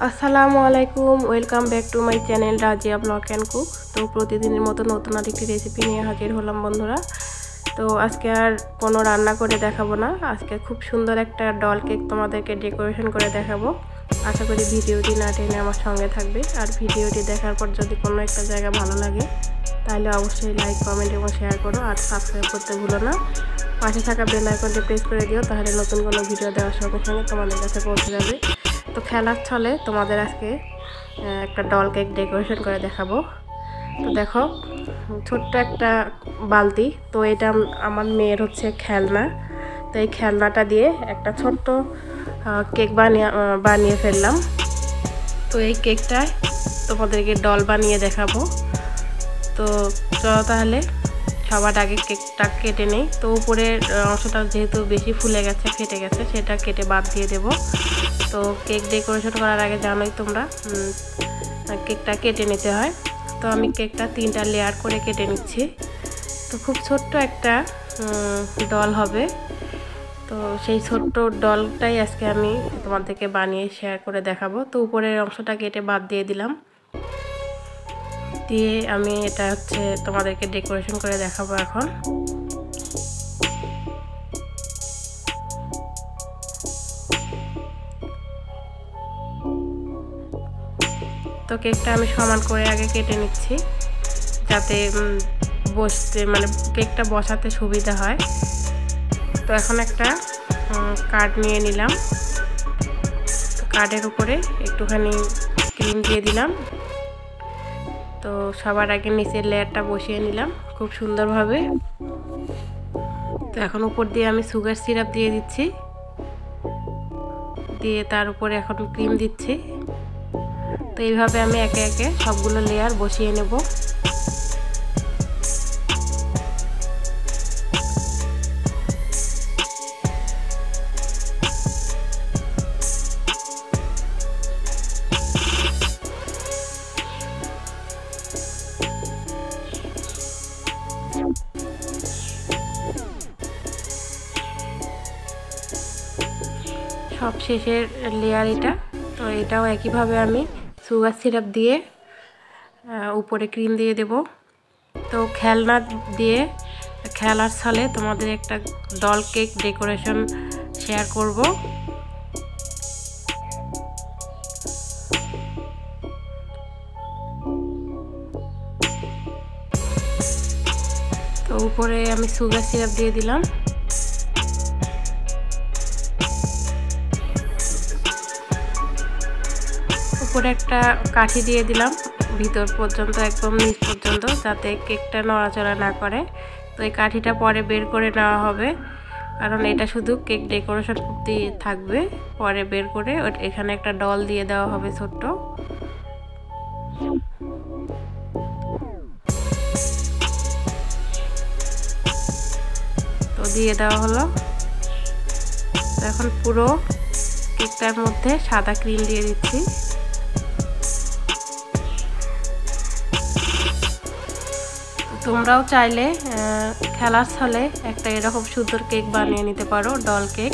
আসসালামু আলাইকুম, welcome back to my channel Razia blog and cook. তো প্রতিদিনের মতো নতুন আরেকটি রেসিপি নিয়ে হাজির হলাম বন্ধুরা। তো আজকে আর কোনো রান্না করে দেখাবো না, আজকে খুব সুন্দর একটা ডল কেক তোমাদেরকে ডেকোরেশন করে দেখাবো। আশা করি ভিডিওটি না টেনে আমার সঙ্গে থাকবে। আর ভিডিওটি দেখার পর যদি কোনো একটা জায়গা ভালো লাগে তাহলে অবশ্যই লাইক, কমেন্ট এবং শেয়ার করো। আর সাবস্ক্রাইব করতে ভুলো না, পাশে থাকা বেল আইকনটি প্রেস করে দিও, তাহলে নতুন কোনো ভিডিও দেওয়ার সঙ্গে সঙ্গে তোমাদের কাছে পৌঁছে যাবে। তো খেলার ছলে তোমাদের আজকে একটা ডল কেক ডেকোরেশন করে দেখাবো। তো দেখো, ছোট্ট একটা বালতি, তো এটা আমার মেয়ের হচ্ছে খেলনা। তো এই খেলনাটা দিয়ে একটা ছোট্ট কেক বানিয়ে ফেললাম। তো এই কেকটায় তোমাদেরকে ডল বানিয়ে দেখাবো। তো চলো তাহলে সবার আগে কেকটা কেটে নেই। তো উপরের অংশটা যেহেতু বেশি ফুলে গেছে, ফেটে গেছে, সেটা কেটে বাদ দিয়ে দেব। তো কেক ডেকোরেশন করার আগে জানোই তোমরা কেকটা কেটে নিতে হয়। তো আমি কেকটা 3টা লেয়ার করে কেটে নিচ্ছি। তো খুব ছোট্ট একটা ডল হবে। তো সেই ছোট্ট ডলটাই আজকে আমি তোমাদেরকে বানিয়ে শেয়ার করে দেখাবো। তো উপরের অংশটা কেটে বাদ দিয়ে দিলাম, দিয়ে আমি এটা হচ্ছে তোমাদেরকে ডেকোরেশন করে দেখাবো এখন। তো কেকটা আমি সমান করে আগে কেটে নিচ্ছি, যাতে বসতে কেকটা বসাতে সুবিধা হয়। তো এখন একটা কার্ড নিয়ে নিলাম। তো কার্ডের উপরে একটুখানি ক্রিম দিয়ে দিলাম। তো সবার আগে নিচের লেয়ারটা বসিয়ে নিলাম খুব সুন্দরভাবে। তো এখন উপর দিয়ে আমি সুগার সিরাপ দিয়ে দিচ্ছি, দিয়ে তার উপরে এখন ক্রিম দিচ্ছি। তো এইভাবে আমি একে একে সবগুলো লেয়ার বসিয়ে নেব। সব শেষের লেয়ার এটা। তো এটাও একইভাবে আমি সুগার সিরাপ দিয়ে উপরে ক্রিম দিয়ে দেব। তো খেলনা দিয়ে খেলার ছলে তোমাদের একটা ডল কেক ডেকোরেশন শেয়ার করব। তো উপরে আমি সুগার সিরাপ দিয়ে দিলাম। উপরে একটা কাঠি দিয়ে দিলাম ভিতর পর্যন্ত, একদম নিচ পর্যন্ত, যাতে কেকটা নড়াচড়া না করে। তো এই কাঠিটা পরে বের করে নেওয়া হবে, কারণ এটা শুধু কেক ডেকোরেশন করতে থাকবে। পরে বের করে এখানে একটা ডল দিয়ে দেওয়া হবে ছোট্ট। তো দিয়ে দেওয়া হলো। তো এখন পুরো কেকটার মধ্যে সাদা ক্রিম দিয়ে দিচ্ছি। তোমরাও চাইলে খেলার ছলে একটা এরকম সুন্দর কেক বানিয়ে নিতে পারো, ডল কেক।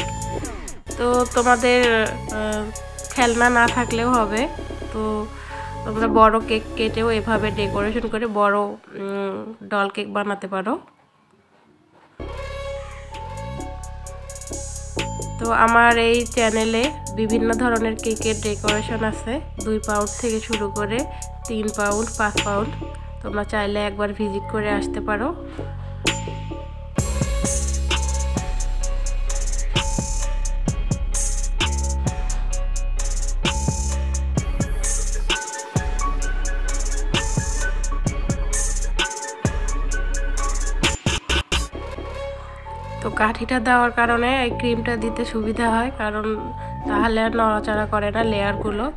তো তোমাদের খেলনা না থাকলেও হবে। তো তোমরা বড় কেক কেটেও এভাবে ডেকোরেশন করে বড় ডল কেক বানাতে পারো। তো আমার এই চ্যানেলে বিভিন্ন ধরনের কেকের ডেকোরেশন আছে, 2 পাউন্ড থেকে শুরু করে 3 পাউন্ড, 5 পাউন্ড। তোমরা চাইলে একবার ভিজিট করে আসতে পারো। তো কাঠিটা দেওয়ার কারণে এই ক্রিমটা দিতে সুবিধা হয়, কারণ তাহলে আর নড়াচড়া করে না লেয়ারগুলো।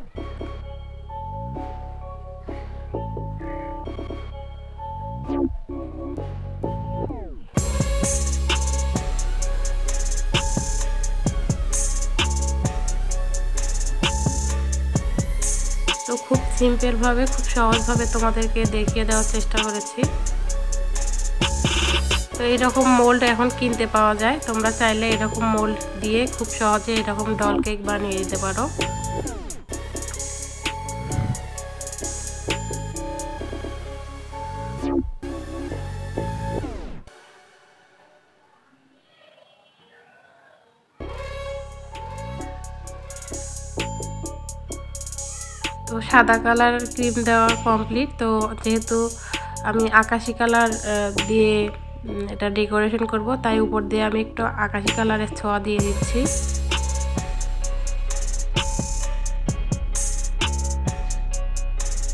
তো খুব সিম্পলভাবে, খুব সহজভাবে তোমাদেরকে দেখিয়ে দেওয়ার চেষ্টা করেছি। তো এইরকম মোল্ড এখন কিনতে পাওয়া যায়, তোমরা চাইলে এরকম মোল্ড দিয়ে খুব সহজে এরকম ডল কেক বানিয়ে দিতে পারো। তো সাদা কালার ক্রিম দেওয়া কমপ্লিট। তো যেহেতু আমি আকাশি কালার দিয়ে এটা ডেকোরেশন করব, তাই উপর দিয়ে আমি একটু আকাশি কালারের ছোঁয়া দিয়ে দিচ্ছি।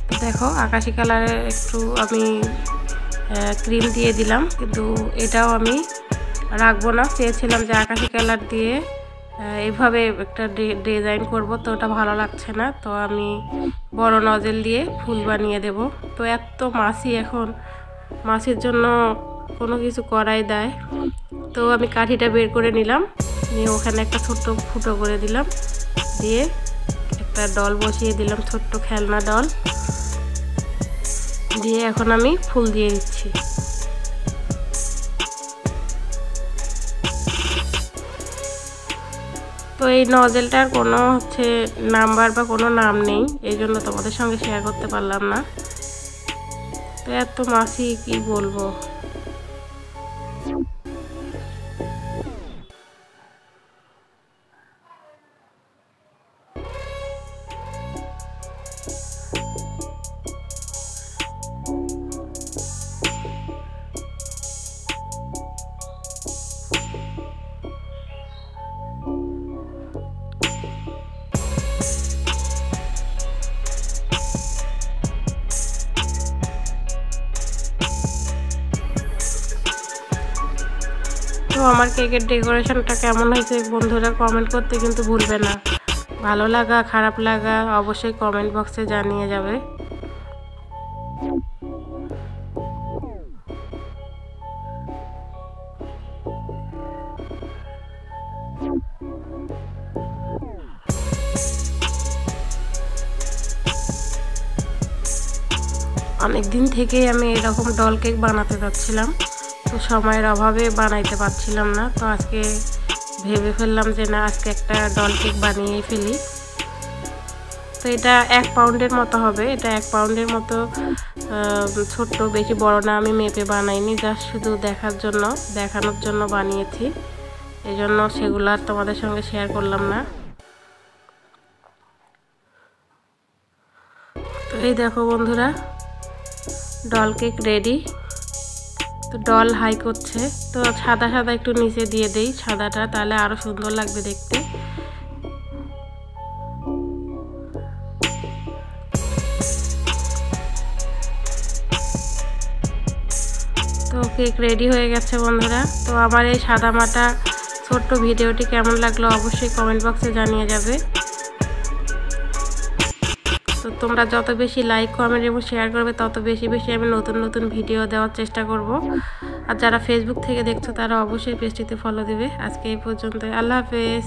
তো দেখো আকাশি কালারের একটু আমি ক্রিম দিয়ে দিলাম, কিন্তু এটাও আমি রাখবো না। চেয়েছিলাম যে আকাশি কালার দিয়ে এইভাবে একটা ডিজাইন করব, তো ওটা ভালো লাগছে না, তো আমি বড় নজেল দিয়ে ফুল বানিয়ে দেব। তো এত মাছি, এখন মাছির জন্য কোনো কিছু করাই দেয়। তো আমি কাঠিটা বের করে নিলাম, নিয়ে ওখানে একটা ছোট্ট ফুটো করে দিলাম, দিয়ে একটা ডল বসিয়ে দিলাম, ছোট্ট খেলনা ডল দিয়ে এখন আমি ফুল দিয়ে দিচ্ছি। তো এই নজেলটার কোনো নাম্বার বা কোনো নাম নেই, এই জন্য তোমাদের সঙ্গে শেয়ার করতে পারলাম না। তো এত মাছি কি বলবো। তো আমার কেকের ডেকোরেশনটা কেমন হয়েছে বন্ধুরা কমেন্ট করতে কিন্তু ভুলবে না। ভালো লাগা খারাপ লাগা অবশ্যই কমেন্ট বক্সে জানিয়ে যাবে। অনেক দিন থেকেই আমি এরকম ডল কেক বানাতে চাচ্ছিলাম, তো সময়ের অভাবে বানাইতে পারছিলাম না। তো আজকে ভেবে ফেললাম যে না, আজকে একটা ডল কেক বানিয়েই ফেলি। তো এটা 1 পাউন্ডের মতো হবে, এটা 1 পাউন্ডের মতো ছোট্ট, বেশি বড় না। আমি মেপে বানাইনি, জাস্ট শুধু দেখানোর জন্য বানিয়েছি, এই জন্য সেগুলো আর তোমাদের সঙ্গে শেয়ার করলাম না। তো এই দেখো বন্ধুরা, ডল কেক রেডি। তো ডল হাই করছে, তো সাদা সাদা একটু নিচে দিয়ে দেই সাদাটা, তাহলে আরো সুন্দর লাগবে দেখতে। তো কেক রেডি হয়ে গেছে বন্ধুরা। তো আমার এই সাদা মাটা ছোট্ট ভিডিওটি কেমন লাগলো অবশ্যই কমেন্ট বক্সে জানিয়ে যাবে। তো তোমরা যত বেশি লাইক কমেন্ট এবং শেয়ার করবে, তত বেশি বেশি আমি নতুন নতুন ভিডিও দেওয়ার চেষ্টা করব। আর যারা ফেসবুক থেকে দেখছো তারা অবশ্যই পেজটিতে ফলো দিবে। আজকে এই পর্যন্ত, আল্লাহ হাফেজ।